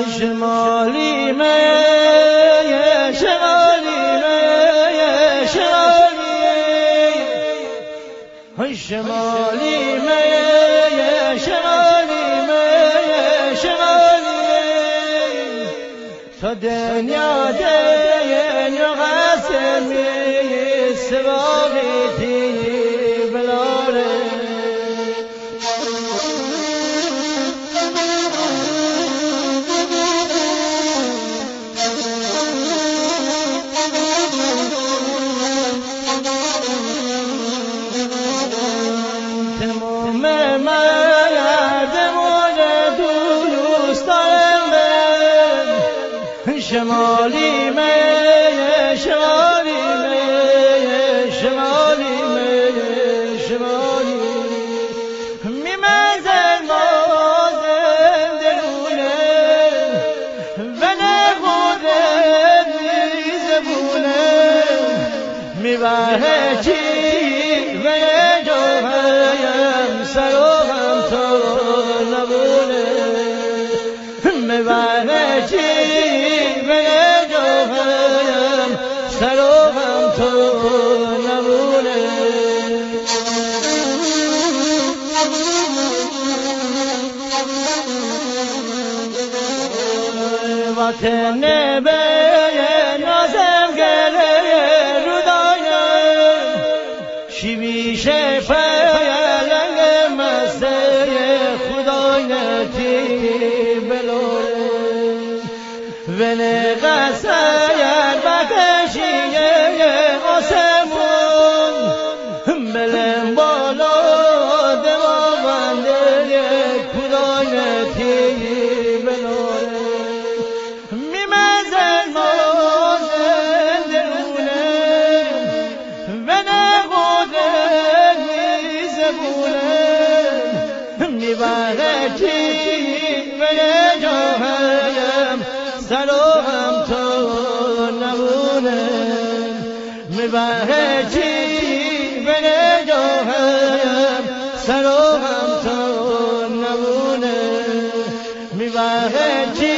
شمالی شمالی شمالی شمالی تا دنیا قسمی سواقی بلاره شمالی شمالی شمالی شمالی میمزن مازن دلونه و نخوده میزبونه میبره چی و جوهیم سروهم تو نبونه میبره چی سروهم تو نمونه وطن به نازم گله رو دایم شیویشه پیلنگ مسته خدایتی بلوره ونه قصیر بکشیه آسمون بلن بالا دماغنده خدایتی بلوره میمزن مازن درونه و نخوده میزبونه میبره چی و جاهم سروهم تو نبونه میبره چی به جاهم سروهم تو نبونه میبره چی